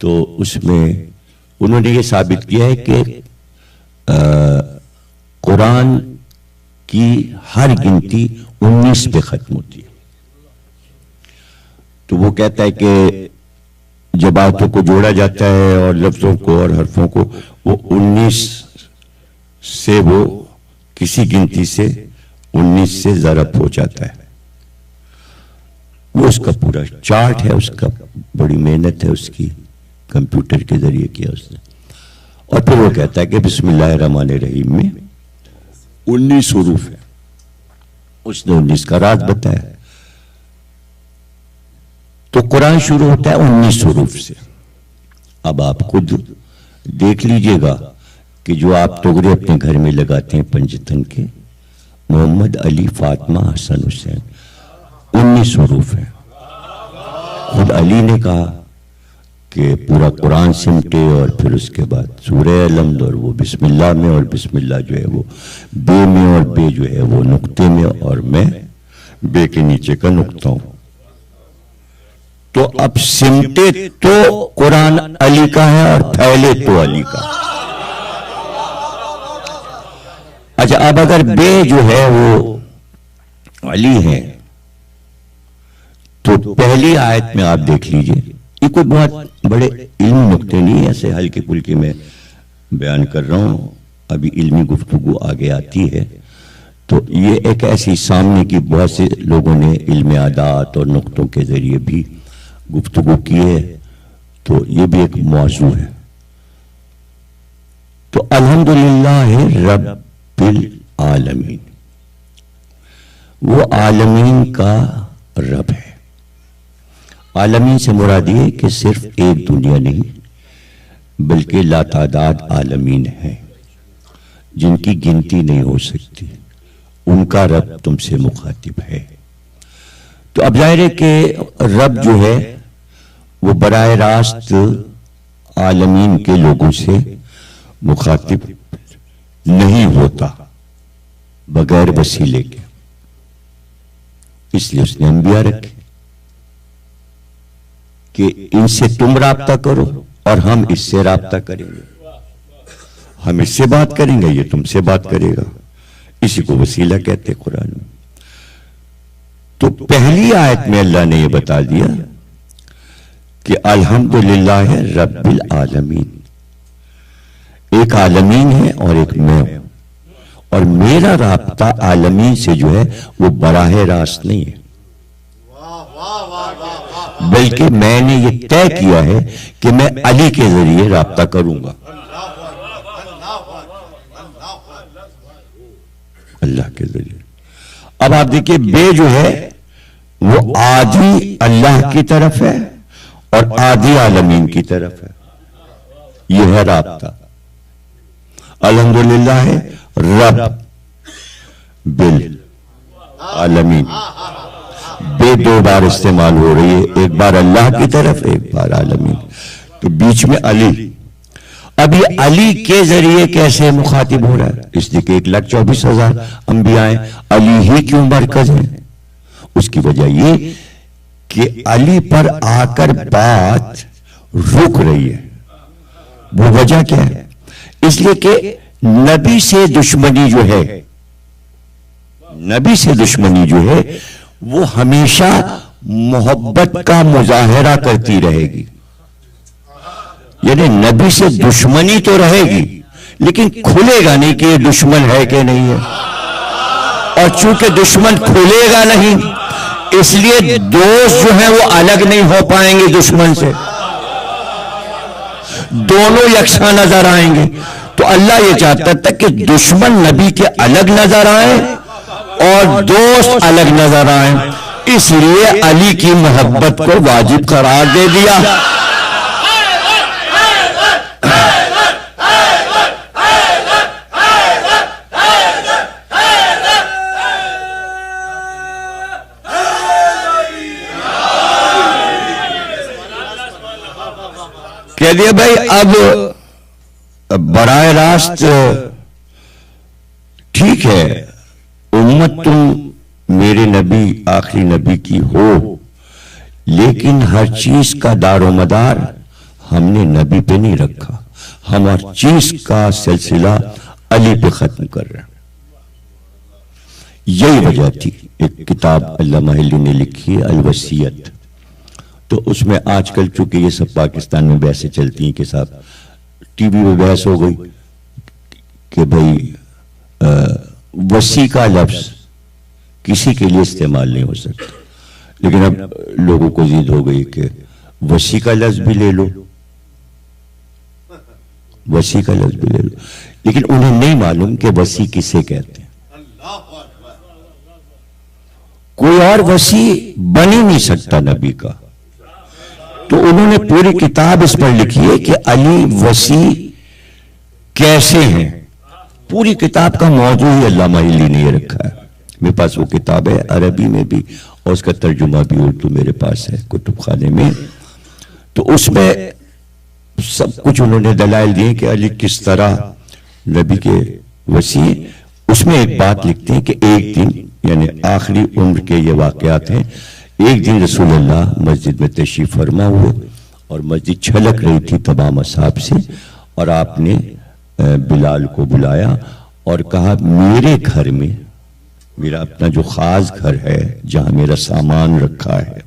तो उसमें उन्होंने ये साबित किया है कि कुरान की हर गिनती 19 पे खत्म होती है। तो वो कहता है कि जब आयतों को जोड़ा जाता है और लफ्जों को और हरफों को, वो 19 से वो किसी गिनती से 19 से ज़रब हो जाता है। वो उसका पूरा चार्ट है, उसका बड़ी मेहनत है उसकी, कंप्यूटर के जरिए किया उसने। और फिर वो कहता है कि बिस्मिल्लाहिर्रहमानिर्रहीम में 19 हुरूफ है, उसने 19 का राज बताया। तो कुरान शुरू होता है 19 हुरूफ से। अब आप खुद देख लीजिएगा कि जो आप तोगरे अपने घर में लगाते हैं पंजतन के, मोहम्मद, अली, फातिमा, हसन, हुसैन, 19 हुरूफ है। खुद अली ने कहा कि पूरा कुरान सिमटे और फिर उसके बाद सूरह अलहम्द, और वो बिस्मिल्लाह में, और बिस्मिल्लाह जो है वो बे में, और बे जो है वो नुक्ते में, और मैं बे के नीचे का नुक्ता हूं। तो अब सिमटे तो कुरान अली का है और फैले तो अली का। अच्छा, अब अगर बे जो है वो अली है तो पहली आयत में आप देख लीजिए, ये कोई बहुत बड़े इल्मी नुक्ते नहीं, ऐसे हल्के फुल्के में बयान कर रहा हूं, अभी इल्मी गुफ्तगू आगे आती है। तो ये एक ऐसी सामने की बहुत से लोगों ने इल्म आदात और नुक्तों के जरिए भी गुफ्तगू की है, तो ये भी एक मौजू है। तो अल्हम्दुलिल्लाह रब्बिल आलमीन, वो आलमीन का रब है। आलमीन से मुराद ये कि सिर्फ एक दुनिया नहीं, बल्कि लातादाद आलमीन है जिनकी गिनती नहीं हो सकती, उनका रब तुमसे मुखातिब है। तो अब जाहिर है कि रब जो है वो बराह रास्त आलमीन के लोगों से मुखातिब नहीं होता बगैर वसीले के, इसलिए उसने अंबिया रखे कि इनसे तुम राब्ता करो और हम इससे राब्ता करेंगे, हम इससे बात करेंगे, ये तुमसे बात करेगा। इसी को वसीला कहते हैं कुरान में। तो पहली आयत में अल्लाह ने यह बता दिया कि अल्हम्दुलिल्लाह रब्बिल आलमीन, एक आलमीन है और एक मैं हूं, और मेरा राब्ता आलमीन से जो है वो बराह रास्त नहीं है, बल्कि मैंने ये तय किया है कि मैं अली के जरिए राब्ता करूंगा, अल्लाह के जरिए। अब आप देखिए, बे जो है वो आधी अल्लाह की तरफ है और आधी आलमीन की तरफ है, यह है राब्ता। अल्हम्दुलिल्लाह है रब बिल आलमीन, बे दो बार इस्तेमाल हो रही है, एक बार अल्लाह की तरफ, एक बार आलमीन, तो बीच में अली। अब ये अली के जरिए कैसे मुखातिब हो रहा है? इसलिए कि 1,24,000 अंबियाएं, अली ही क्यों मरकज है? उसकी वजह ये कि अली पर आकर बात रुक रही है। वो वजह क्या है? इसलिए कि नबी से दुश्मनी जो है, नबी से दुश्मनी जो है वो हमेशा मोहब्बत का मुजाहरा करती रहेगी। यानी नबी से दुश्मनी तो रहेगी लेकिन खुलेगा नहीं कि ये दुश्मन है कि नहीं है, और चूंकि दुश्मन खुलेगा नहीं इसलिए दोस्त जो है वो अलग नहीं हो पाएंगे दुश्मन से, दोनों यकसा नजर आएंगे। तो अल्लाह ये चाहता था कि दुश्मन नबी के अलग नजर आए और दोस्त अलग नजर आए, इसलिए अली की मोहब्बत को वाजिब करार दे दिया। कह दिया भाई अब बराह रास्त ठीक है, उम्मत तुम मेरे नबी आखिरी नबी की हो, लेकिन हर चीज का दारोमदार हमने नबी पे नहीं रखा, हम हर चीज का सिलसिला अली पे खत्म कर रहे हैं। यही वजह थी। एक किताब अल्लामा अली ने लिखी है अल-वसीयत, तो उसमें आजकल चूंकि ये सब पाकिस्तान में बहसें चलती हैं कि साहब टीवी में बहस हो गई कि भाई वसी का लफ्ज किसी के लिए इस्तेमाल नहीं हो सकता, लेकिन अब लोगों को जिद हो गई कि वसी का लफ्ज भी ले लो, वसी का लफ्ज भी ले लो, लेकिन उन्हें नहीं मालूम कि वसी किसे कहते हैं। कोई और वसी बन ही नहीं सकता नबी का, तो उन्होंने पूरी किताब इस पर लिखी है कि अली वसी कैसे हैं। पूरी किताब का मौजू ही अल्लामा अली ने ये रखा है। मेरे पास वो किताब है अरबी में भी और उसका तर्जुमा भी उर्दू मेरे पास है कुतुब खाने में। तो उसमें सब कुछ उन्होंने दलाइल दिए कि अली किस तरह नबी के वसी। उसमें एक बात लिखते हैं कि एक दिन, यानी आखिरी उम्र के ये वाकयात हैं, एक दिन रसूलुल्लाह मस्जिद में तशरीफ फरमा हुए और मस्जिद छलक रही थी तमाम असहाब से, और आपने बिलाल को बुलाया और कहा मेरे घर में, मेरा अपना जो खास घर है जहां मेरा सामान रखा है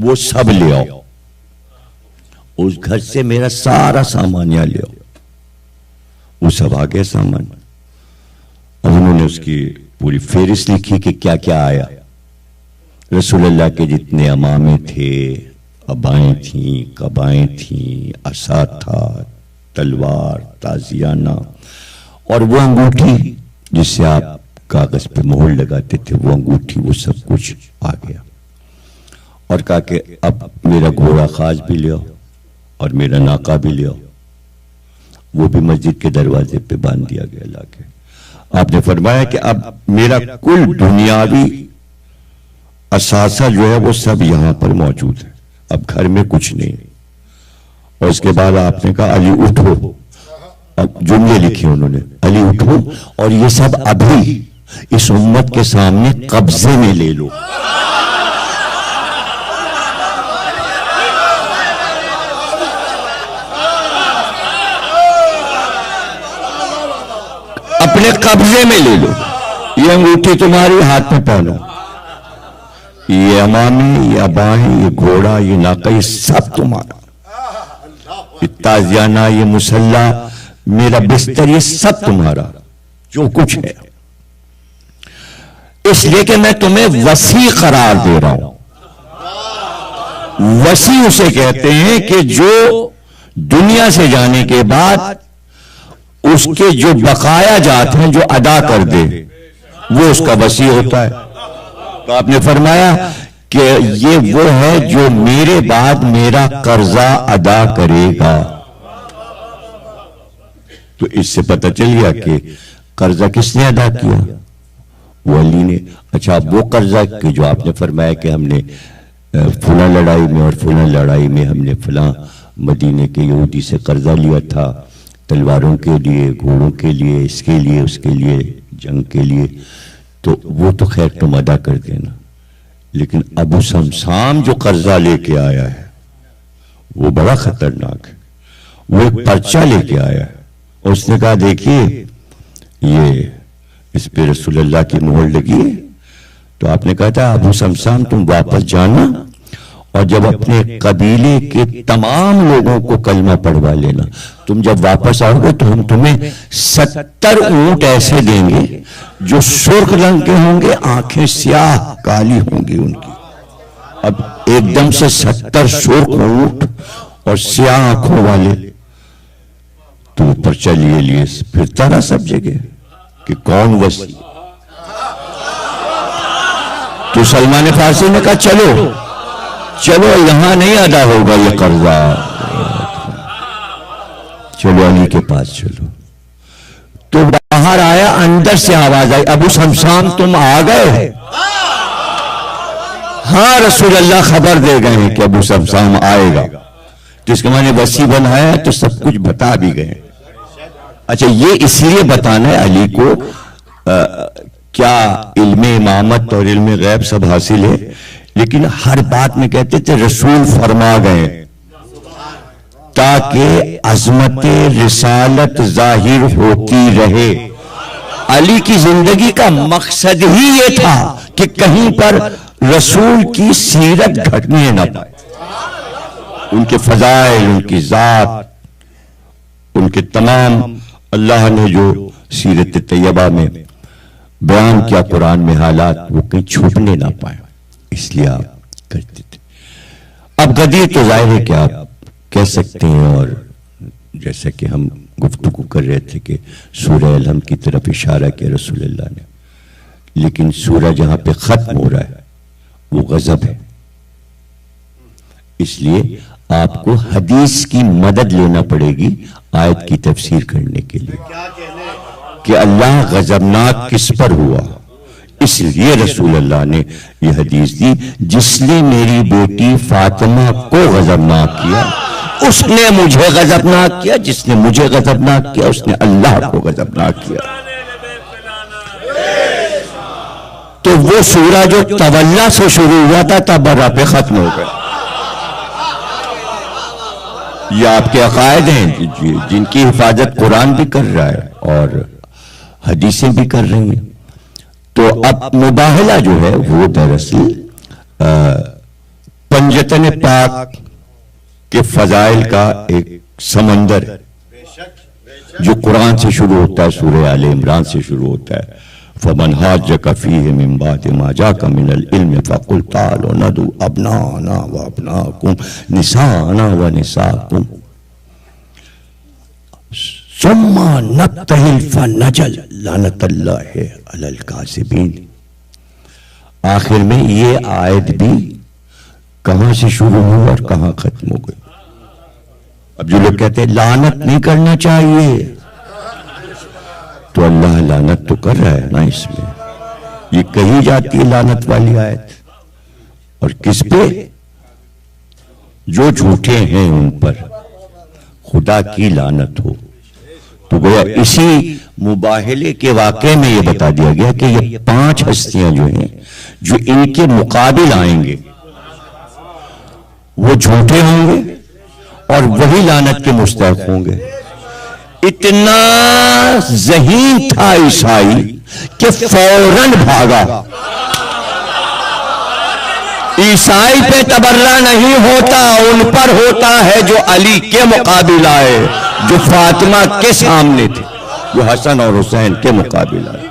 वो सब ले आओ, उस घर से मेरा सारा सामान यहां ले आओ। वो सब आ गया सामान। अब उन्होंने उसकी पूरी फेरिस्त लिखी कि क्या क्या आया। रसूलुल्लाह के जितने अमामे थे, अबाएं थी, कबाएं थी, असा था, तलवार, ताजियाना, और वो अंगूठी जिससे आप कागज पे मोहर लगाते थे, वो अंगूठी, वो सब कुछ आ गया। और कहा कि अब मेरा घोड़ा खास भी ले आओ और मेरा नाका भी ले आओ। वो भी मस्जिद के दरवाजे पे बांध दिया गया लाके। आपने फरमाया कि अब मेरा कुल दुनियावी असासा जो है वो सब यहां पर मौजूद है, अब घर में कुछ नहीं। और इसके बाद आपने कहा अली उठो। अब जुमले लिखे उन्होंने, अली उठो और ये सब अभी इस उम्मत के सामने कब्जे में ले लो। अपने कब्जे में ले लो। ये अंगूठी तुम्हारी हाथ में पहनो, ये अमामी, ये अबाएं, ये घोड़ा, ये नाका, ये सब तुम्हारा। ये ताजियाना, ये मुसल्ला, मेरा बिस्तर, ये सब तुम्हारा जो कुछ है। इसलिए कि मैं तुम्हें वसी करार दे रहा हूं। वसी उसे कहते हैं कि जो दुनिया से जाने के बाद उसके जो बकाया जात हैं जो अदा कर दे, वो उसका वसी होता है। तो आपने फरमाया कि ये वो है जो मेरे बाद मेरा कर्जा अदा करेगा। तो इससे पता चल गया कि कर्जा किसने अदा किया, वो अली ने। अच्छा, वो कर्जा कि जो आपने फरमाया कि हमने फुला लड़ाई में और फुला लड़ाई में हमने फला मदीने के यहूदी से कर्जा लिया था, तलवारों के लिए, घोड़ों के लिए, इसके लिए, उसके लिए, जंग के लिए, तो वो तो खैर तुम अदा कर देना। लेकिन अबू समसाम जो कर्जा लेके आया है वो बड़ा खतरनाक है। वो एक पर्चा लेके आया है और उसने कहा देखिए ये इस पे रसूलुल्लाह की मोहर लगी है। तो आपने कहा था अबू समसाम तुम वापस जाना और जब अपने कबीले के तमाम लोगों को कलमा पढ़वा लेना। तुम जब वापस आओगे तो हम तुम्हें 70 ऊंट ऐसे देंगे जो सुर्ख रंग के होंगे, आंखें स्याह काली होंगी उनकी। अब एकदम से 70 सुर्ख ऊंट और स्याह आंखों वाले, तो पर्चा लिए फिरता रहा सब जगह कि कौन वसी। तो सलमान फारसी ने कहा चलो चलो यहां नहीं अदा होगा ये कर्जा, चलो अली के पास चलो। तो बाहर आया, अंदर से आवाज आई अबू समसाम तुम आ गए। हाँ रसूलुल्लाह खबर दे गए हैं कि अबू समसाम आएगा। तो इसके माने वसी बनाया तो सब कुछ बता भी गए। अच्छा, ये इसलिए बताना है अली को क्या इल्मे इमामत और इल्मे गैब सब हासिल है, लेकिन हर बात में कहते थे रसूल फरमा गए। ताकि अजमत रिसालत जाहिर होती रहे। अली की जिंदगी का मकसद ही ये था कि कहीं पर रसूल की सीरत घटने न पाए, उनके फजाइल, उनकी जात, उनके तमाम अल्लाह ने जो सीरत तैयबा में बयान किया कुरान में हालात, वो कहीं छुपने ना पाए, इसलिए आप करते थे। अब गदीर तो जाहिर है कि आप कह सकते हैं, और जैसा कि हम गुफ्तगू कर रहे थे कि सूरह अलहम की तरफ इशारा किया रसूलुल्लाह ने, लेकिन सूरह जहां पे खत्म हो रहा है वो गजब है। इसलिए आपको हदीस की मदद लेना पड़ेगी आयत की तफसीर करने के लिए कि अल्लाह गजबनाक किस पर हुआ। इसलिए रसूल अल्लाह ने यह हदीस दी, जिसने मेरी बेटी फातिमा को गजबनाक किया उसने मुझे गजबनाक किया, जिसने मुझे गजबनाक किया उसने अल्लाह को गजबनाक किया। तो वो सूरा जो तवल्ला से शुरू हुआ था तबर्रा पे खत्म हो गया। ये आपके अकायद हैं जिनकी हिफाजत कुरान भी कर रहा है और हदीसें भी कर रही हैं। तो अब मुबाहला जो है वो दरअसल पंजतन पाक के फजाइल का एक समंदर है जो कुरान से शुरू होता है, सूरह आले इमरान से शुरू होता है। फमन हाज्जक फीहि मिन बाद मा जाका मिनल इल्म फकुल तालू नदू अबनाना व अबनाकुम निसाना व निसाकुम सुम्मा नब्तहिल फनजल लानतल्लाहि अलल काज़िबीन। आखिर में ये आयत भी कहां से शुरू हुई और कहां खत्म हो गई। अब जो लोग कहते हैं लानत नहीं करना चाहिए, तो अल्लाह लानत तो कर रहा है ना, इसमें ये कही जाती है लानत वाली आयत। और किस पे? जो झूठे हैं उन पर खुदा की लानत हो। तो गोया इसी मुबाहले के वाक़े में ये बता दिया गया कि ये 5 हस्तियां जो हैं जो इनके मुकाबिल आएंगे वो झूठे होंगे और वही लानत के मुस्तहक होंगे। इतना ज़हीन था ईसाई कि फौरन भागा। ईसाई पे तबर्रा नहीं होता, उन पर होता है जो अली के मुकाबिल आए, जो फातिमा के सामने थे, जो हसन और हुसैन के मुकाबिल आए।